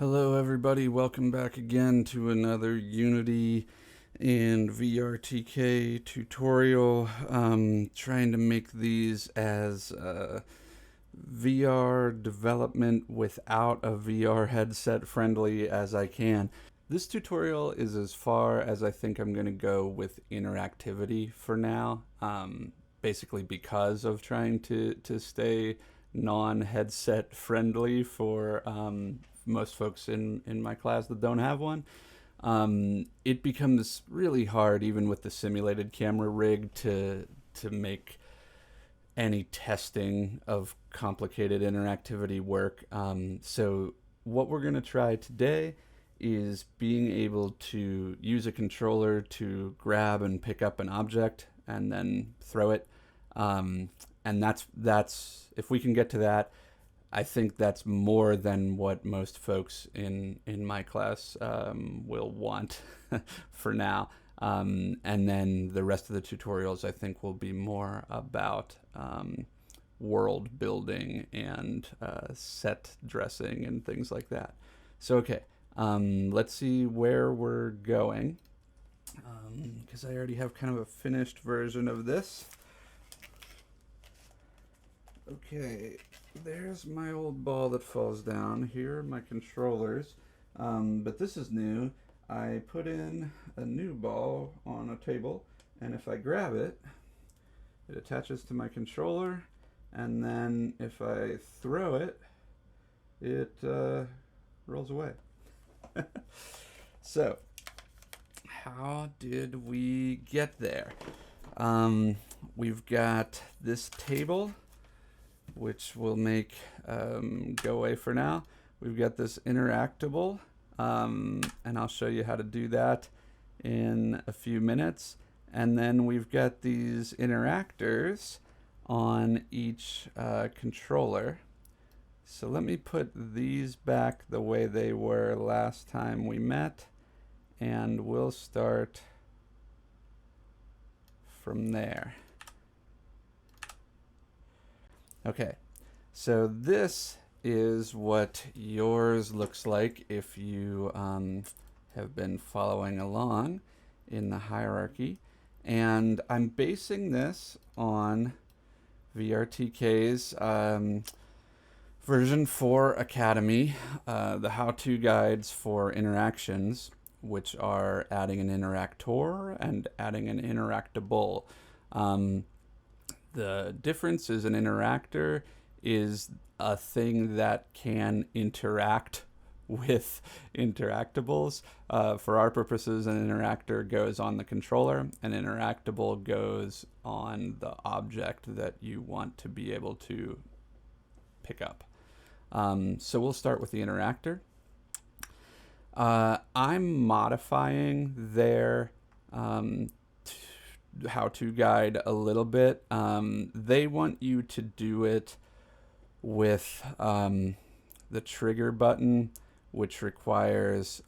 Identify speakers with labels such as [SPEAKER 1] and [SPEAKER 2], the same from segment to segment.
[SPEAKER 1] Hello everybody, welcome back again to another Unity and VRTK tutorial. Trying to make these as VR development without a VR headset friendly as I can. This tutorial is as far as I think I'm going to go with interactivity for now, basically because of trying to stay non-headset friendly for most folks in my class that don't have one. It becomes really hard, even with the simulated camera rig, to make any testing of complicated interactivity work. So what we're going to try today is being able to use a controller to grab and pick up an object and then throw it. And that's if we can get to that, I think that's more than what most folks in my class will want for now. And then the rest of the tutorials, I think, will be more about world building and set dressing and things like that. So, okay, let's see where we're going, because I already have kind of a finished version of this. Okay, there's my old ball that falls down. Here are my controllers, but this is new. I put in a new ball on a table, and if I grab it, it attaches to my controller, and then if I throw it, it rolls away. So, how did we get there? We've got this table, which will make go away for now. We've got this Interactable, and I'll show you how to do that in a few minutes. And then we've got these Interactors on each controller. So let me put these back the way they were last time we met, and we'll start from there. Okay, so this is what yours looks like if you have been following along in the hierarchy. And I'm basing this on VRTK's version 4 Academy, the how-to guides for interactions, which are adding an Interactor and adding an Interactable. The difference is an interactor is a thing that can interact with interactables. For our purposes, an interactor goes on the controller, an interactable goes on the object that you want to be able to pick up. So we'll start with the interactor. I'm modifying their how-to guide a little bit. They want you to do it with the trigger button, which requires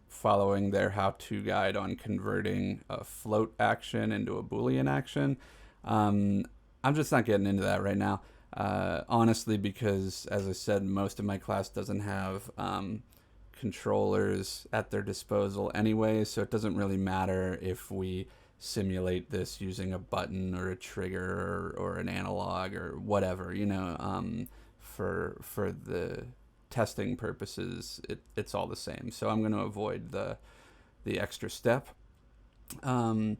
[SPEAKER 1] following their how-to guide on converting a float action into a Boolean action. I'm just not getting into that right now, honestly, because, as I said, most of my class doesn't have controllers at their disposal anyway, so it doesn't really matter if we simulate this using a button or a trigger or an analog or whatever, you know. For the testing purposes, it's all the same. So I'm going to avoid the extra step. And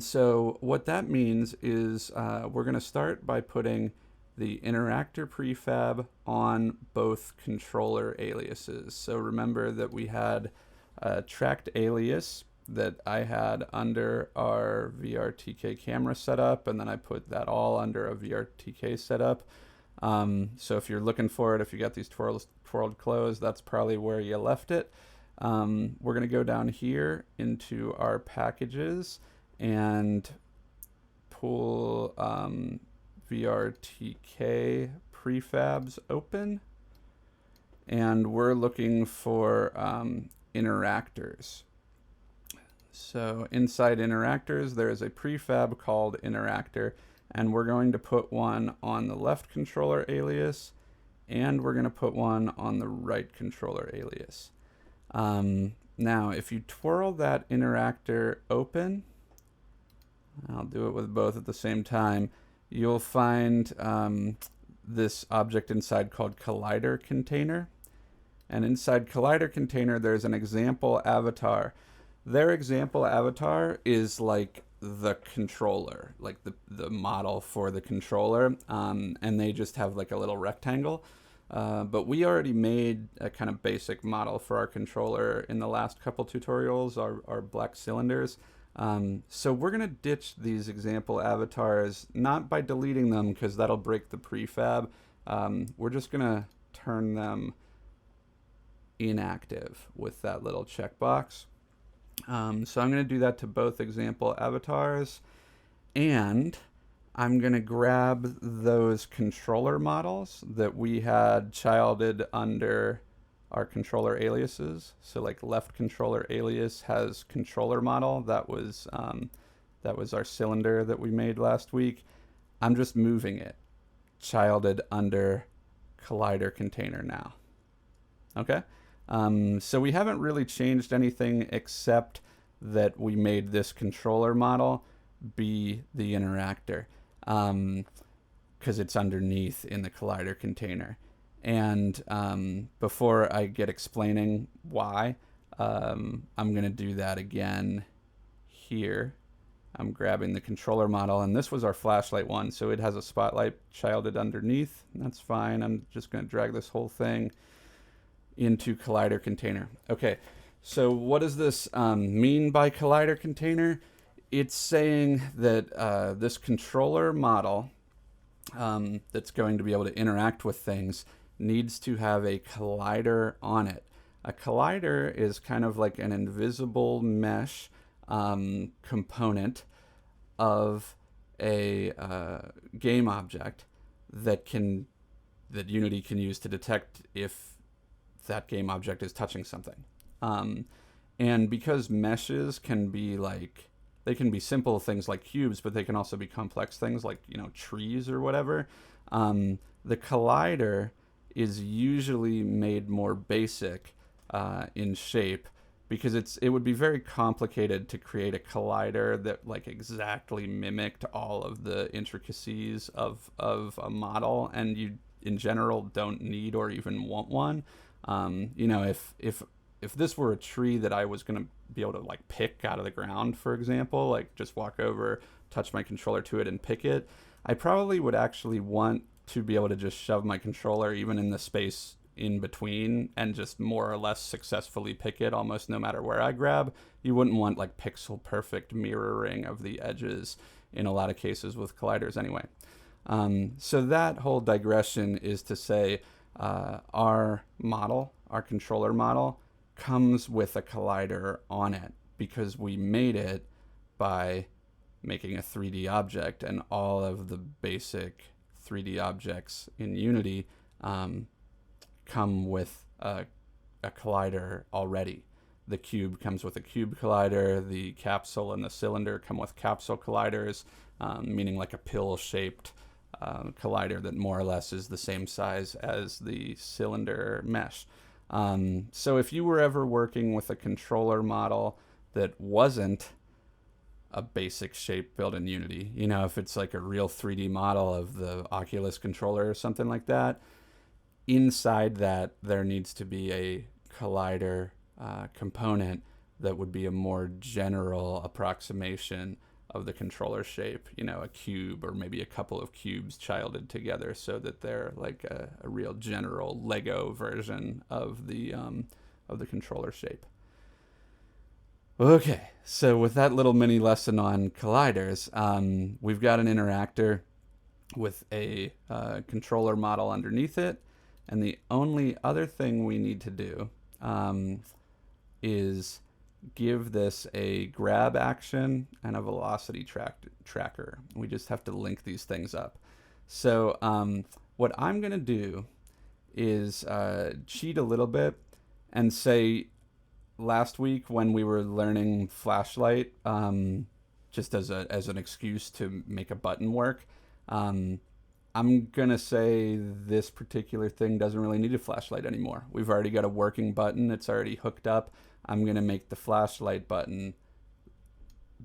[SPEAKER 1] so what that means is we're going to start by putting the Interactor prefab on both controller aliases. So remember that we had a tracked alias that I had under our VRTK camera setup, and then I put that all under a VRTK setup. So if you're looking for it, if you got these twirled closed, that's probably where you left it. We're going to go down here into our packages and pull VRTK prefabs open, and we're looking for interactors. So inside Interactors, there is a prefab called Interactor, and we're going to put one on the left controller alias and we're going to put one on the right controller alias. Now, if you twirl that interactor open, I'll do it with both at the same time, you'll find this object inside called Collider Container. And inside Collider Container, there's an example avatar. Their example avatar is like the controller, like the model for the controller, and they just have like a little rectangle. But we already made a kind of basic model for our controller in the last couple tutorials, our black cylinders. So we're going to ditch these example avatars, not by deleting them because that'll break the prefab. We're just going to turn them inactive with that little checkbox. So I'm going to do that to both example avatars, and I'm going to grab those controller models that we had childed under our controller aliases. So like left controller alias has controller model. That was our cylinder that we made last week. I'm just moving it childed under Collider Container now. Okay. So we haven't really changed anything except that we made this controller model be the interactor, because it's underneath in the Collider Container. And before I get explaining why, I'm going to do that again here. I'm grabbing the controller model, and this was our flashlight one, so it has a spotlight childed underneath. That's fine. I'm just going to drag this whole thing into Collider Container. Okay, so what does this mean by Collider Container? It's saying that this controller model that's going to be able to interact with things needs to have a collider on it. A collider is kind of like an invisible mesh component of a game object that Unity can use to detect if that game object is touching something. And because meshes can be like, they can be simple things like cubes, but they can also be complex things like, trees or whatever. The collider is usually made more basic in shape, because it would be very complicated to create a collider that like exactly mimicked all of the intricacies of a model, and you in general don't need or even want one. If this were a tree that I was going to be able to like pick out of the ground, for example, like just walk over, touch my controller to it and pick it, I probably would actually want to be able to just shove my controller even in the space in between and just more or less successfully pick it almost no matter where I grab. You wouldn't want like pixel perfect mirroring of the edges in a lot of cases with colliders anyway. So that whole digression is to say our controller model comes with a collider on it because we made it by making a 3D object, and all of the basic 3D objects in Unity come with a collider already. The cube comes with a cube collider, the capsule and the cylinder come with capsule colliders, meaning like a pill-shaped collider that more or less is the same size as the cylinder mesh. So if you were ever working with a controller model that wasn't a basic shape built in Unity, if it's like a real 3D model of the Oculus controller or something like that, inside that there needs to be a collider component that would be a more general approximation of the controller shape, a cube or maybe a couple of cubes childed together so that they're like a real general Lego version of the controller shape. Okay, so with that little mini lesson on colliders, we've got an interactor with a controller model underneath it, and the only other thing we need to do is give this a grab action and a velocity tracker. We just have to link these things up. So what I'm going to do is cheat a little bit and say last week when we were learning flashlight, just as an excuse to make a button work, I'm going to say this particular thing doesn't really need a flashlight anymore. We've already got a working button. It's already hooked up. I'm going to make the flashlight button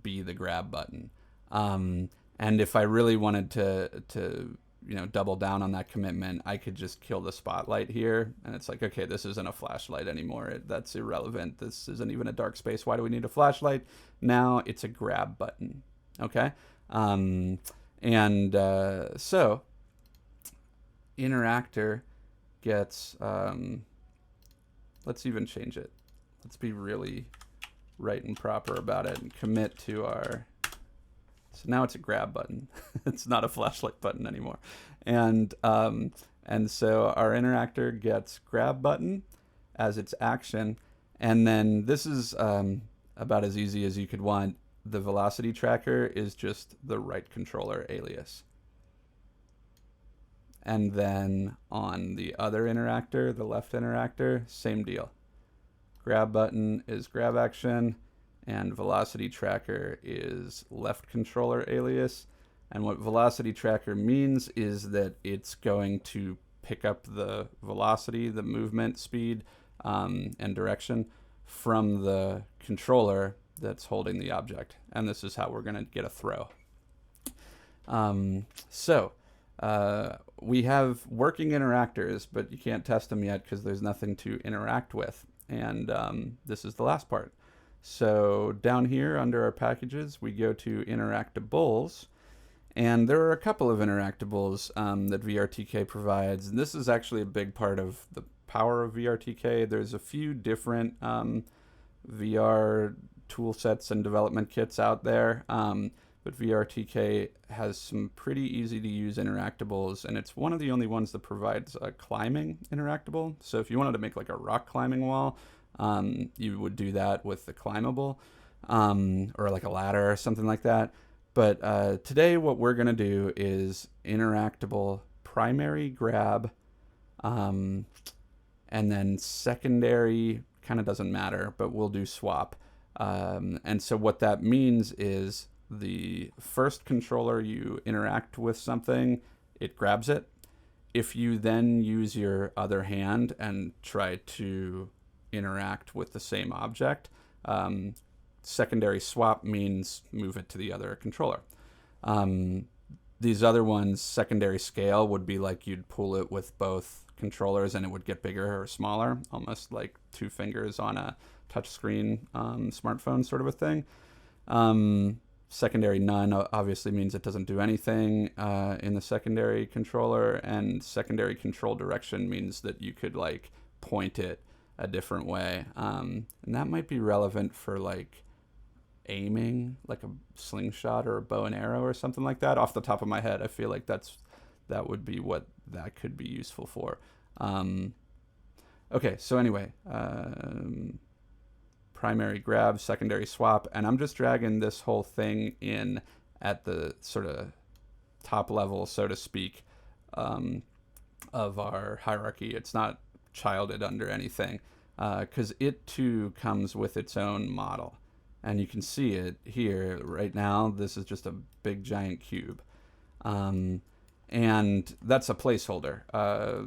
[SPEAKER 1] be the grab button. And if I really wanted to double down on that commitment, I could just kill the spotlight here. And it's like, okay, this isn't a flashlight anymore. That's irrelevant. This isn't even a dark space. Why do we need a flashlight? Now it's a grab button. Okay. So Interactor gets, let's even change it. Let's be really right and proper about it and commit to our, so now it's a grab button. It's not a flashlight button anymore. And so our Interactor gets grab button as its action. And then this is about as easy as you could want. The velocity tracker is just the right controller alias. And then on the other Interactor, the left Interactor, same deal. Grab button is grab action, and velocity tracker is left controller alias. And what velocity tracker means is that it's going to pick up the velocity, the movement speed, and direction from the controller that's holding the object. And this is how we're going to get a throw. We have working interactors, but you can't test them yet because there's nothing to interact with. And this is the last part. So down here under our packages, we go to Interactables. And there are a couple of Interactables that VRTK provides. And this is actually a big part of the power of VRTK. There's a few different VR tool sets and development kits out there. But VRTK has some pretty easy to use Interactables, and it's one of the only ones that provides a climbing Interactable. So if you wanted to make like a rock climbing wall, you would do that with the climbable, or like a ladder or something like that. But today what we're going to do is Interactable primary grab, and then secondary kind of doesn't matter, but we'll do swap. And so what that means is the first controller you interact with something, it grabs it. If you then use your other hand and try to interact with the same object, secondary swap means move it to the other controller. These other ones, secondary scale, would be like you'd pull it with both controllers and it would get bigger or smaller, almost like two fingers on a touchscreen smartphone sort of a thing. Secondary none obviously means it doesn't do anything in the secondary controller, and secondary control direction means that you could like point it a different way. And that might be relevant for like aiming, like a slingshot or a bow and arrow or something like that. Off the top of my head, I feel like that would be what that could be useful for. Okay, so anyway, primary grab, secondary swap, and I'm just dragging this whole thing in at the sort of top level, so to speak, of our hierarchy. It's not childed under anything, because it too comes with its own model. And you can see it here right now. This is just a big giant cube. And that's a placeholder.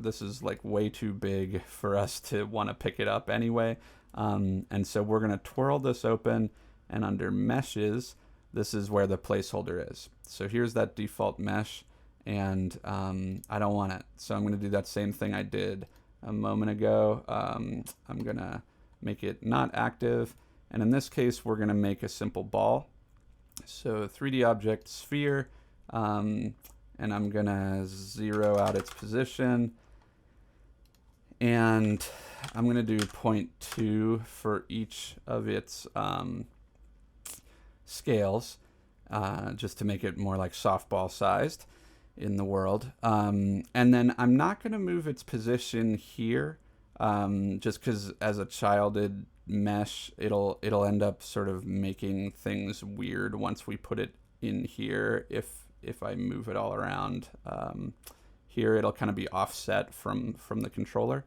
[SPEAKER 1] This is like way too big for us to want to pick it up anyway. And so we're going to twirl this open, and under meshes, this is where the placeholder is. So here's that default mesh, and I don't want it. So I'm going to do that same thing I did a moment ago. I'm going to make it not active. And in this case, we're going to make a simple ball. So 3D object sphere, and I'm going to zero out its position. And I'm going to do 0.2 for each of its scales, just to make it more like softball sized in the world. And then I'm not going to move its position here, just because as a childed mesh, it'll end up sort of making things weird once we put it in here. If I move it all around here, it'll kind of be offset from the controller.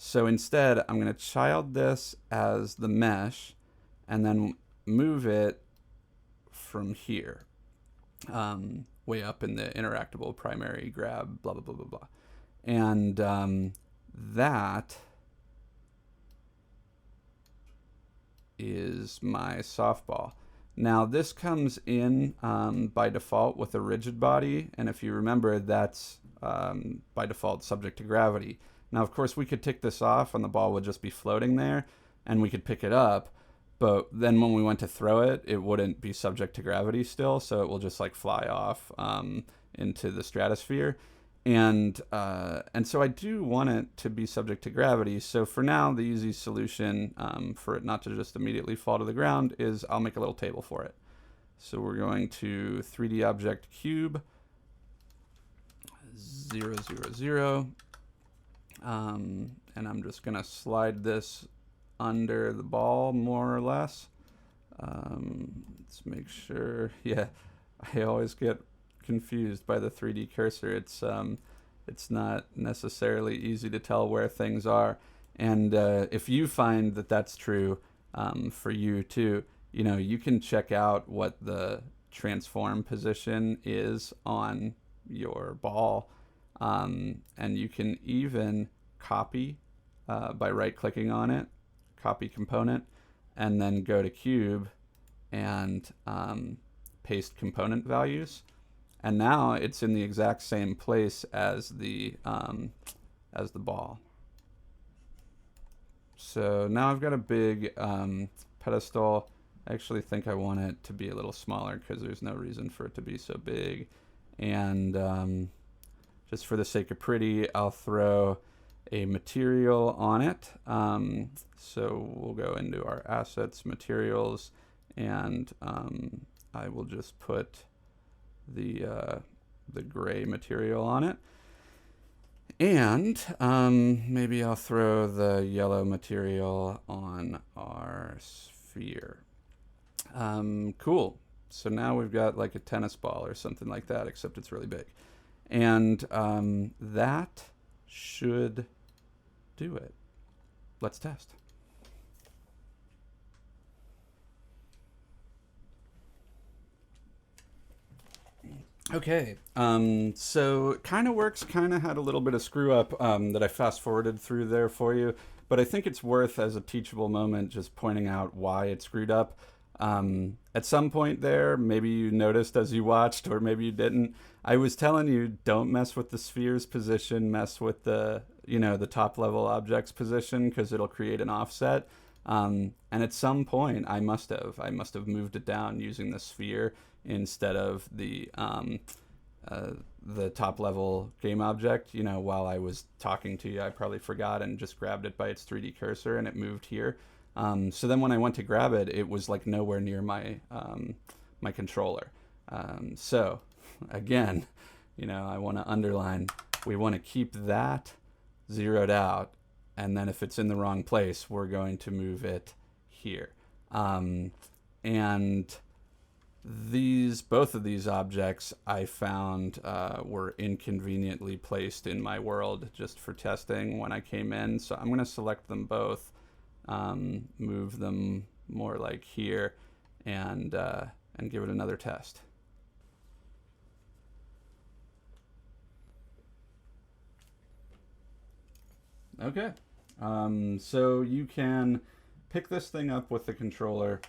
[SPEAKER 1] So instead, I'm going to child this as the mesh and then move it from here, way up in the interactable primary grab, blah, blah, blah, blah, blah. And that is my softball. Now this comes in by default with a rigid body, and if you remember, that's by default subject to gravity. Now of course we could tick this off and the ball would just be floating there and we could pick it up, but then when we went to throw it, it wouldn't be subject to gravity still, so it will just like fly off into the stratosphere. And so I do want it to be subject to gravity. So for now, the easy solution for it not to just immediately fall to the ground is I'll make a little table for it. So we're going to 3D object cube 0, 0, 0. And I'm just going to slide this under the ball more or less. Let's make sure. Yeah, I always get confused by the 3D cursor. It's not necessarily easy to tell where things are, and if you find that that's true for you too, you know, you can check out what the transform position is on your ball, and you can even copy by right-clicking on it, copy component, and then go to cube and paste component values. And now it's in the exact same place as the ball. So now I've got a big pedestal. I actually think I want it to be a little smaller because there's no reason for it to be so big. And just for the sake of pretty, I'll throw a material on it. So we'll go into our assets, materials, and I will just put the gray material on it, and maybe I'll throw the yellow material on our sphere. Cool. So now we've got like a tennis ball or something like that, except it's really big, and that should do it. Let's test. Okay, so it kind of works, kind of had a little bit of screw up that I fast forwarded through there for you, but I think it's worth, as a teachable moment, just pointing out why it screwed up. At some point there, maybe you noticed as you watched, or maybe you didn't, I was telling you, don't mess with the sphere's position, mess with the, you know, the top level object's position, because it'll create an offset. And at some point, I must have moved it down using the sphere instead of the top level game object. You know, while I was talking to you, I probably forgot and just grabbed it by its 3D cursor and it moved here. So then when I went to grab it, it was like nowhere near my my controller. So again, you know, I want to underline, we want to keep that zeroed out, and then if it's in the wrong place, we're going to move it here. And both of these objects I found were inconveniently placed in my world just for testing when I came in. So I'm going to select them both, move them more like here, and give it another test. Okay, so you can pick this thing up with the controller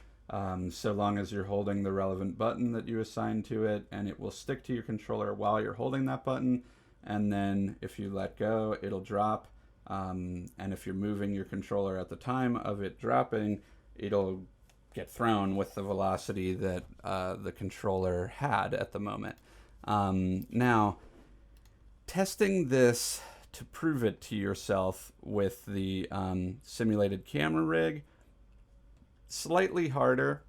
[SPEAKER 1] so long as you're holding the relevant button that you assign to it, and it will stick to your controller while you're holding that button, and then if you let go, it'll drop, and if you're moving your controller at the time of it dropping, it'll get thrown with the velocity that the controller had at the moment. Now, testing this to prove it to yourself with the simulated camera rig, slightly harder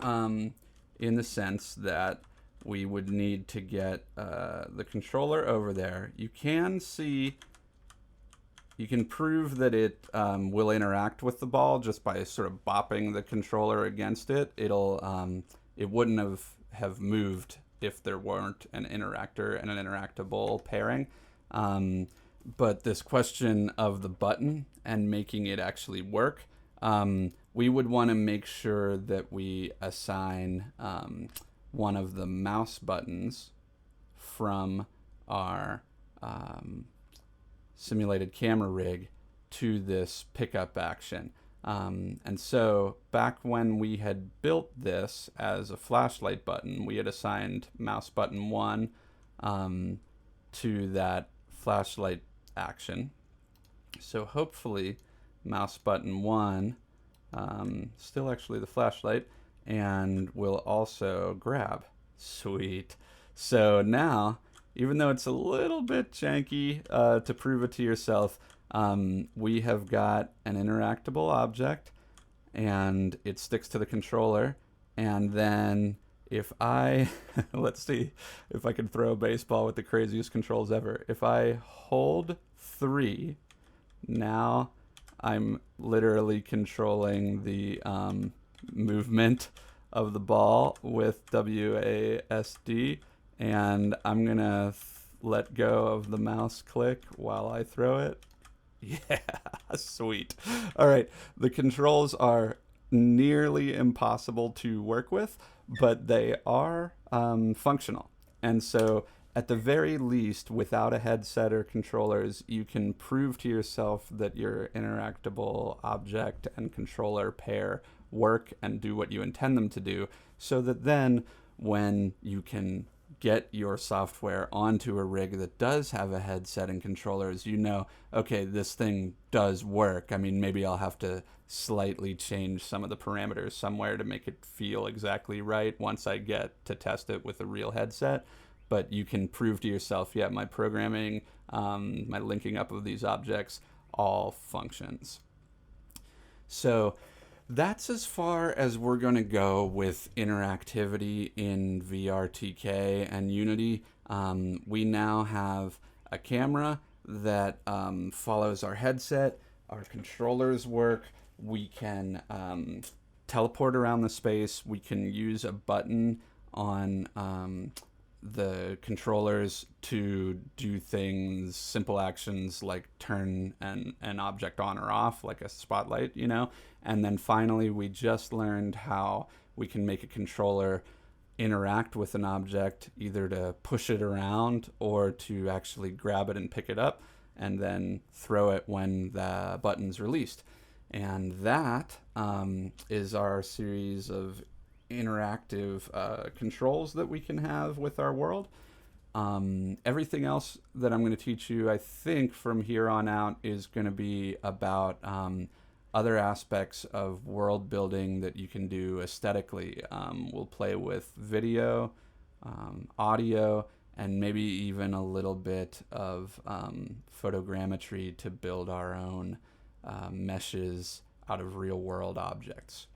[SPEAKER 1] in the sense that we would need to get the controller over there. You can see, you can prove that it will interact with the ball just by sort of bopping the controller against it. It'll it wouldn't have moved if there weren't an interactor and an interactable pairing. But this question of the button and making it actually work, we would want to make sure that we assign one of the mouse buttons from our simulated camera rig to this pickup action. And so back when we had built this as a flashlight button, we had assigned mouse button 1 to that flashlight action. So hopefully mouse button 1, still actually the flashlight, and we'll also grab. Sweet. So now, even though it's a little bit janky to prove it to yourself, we have got an interactable object, and it sticks to the controller. And then if I, let's see if I can throw a baseball with the craziest controls ever. If I hold 3, now I'm literally controlling the movement of the ball with WASD, and I'm gonna let go of the mouse click while I throw it. Yeah, sweet. All right, the controls are nearly impossible to work with, but they are functional. And so at the very least, without a headset or controllers, you can prove to yourself that your interactable object and controller pair work and do what you intend them to do, so that then when you can get your software onto a rig that does have a headset and controllers, you know, okay, this thing does work. I mean, maybe I'll have to slightly change some of the parameters somewhere to make it feel exactly right once I get to test it with a real headset. But you can prove to yourself, yeah, my programming, my linking up of these objects all functions. So that's as far as we're going to go with interactivity in VRTK and Unity. We now have a camera that follows our headset. Our controllers work. We can teleport around the space. We can use a button on the controllers to do things, simple actions like turn an object on or off, like a spotlight, you know. And then finally, we just learned how we can make a controller interact with an object, either to push it around or to actually grab it and pick it up and then throw it when the button's released. And that is our series of interactive controls that we can have with our world. Everything else that I'm going to teach you, I think, from here on out is going to be about other aspects of world building that you can do aesthetically. We'll play with video, audio, and maybe even a little bit of photogrammetry to build our own meshes out of real world objects.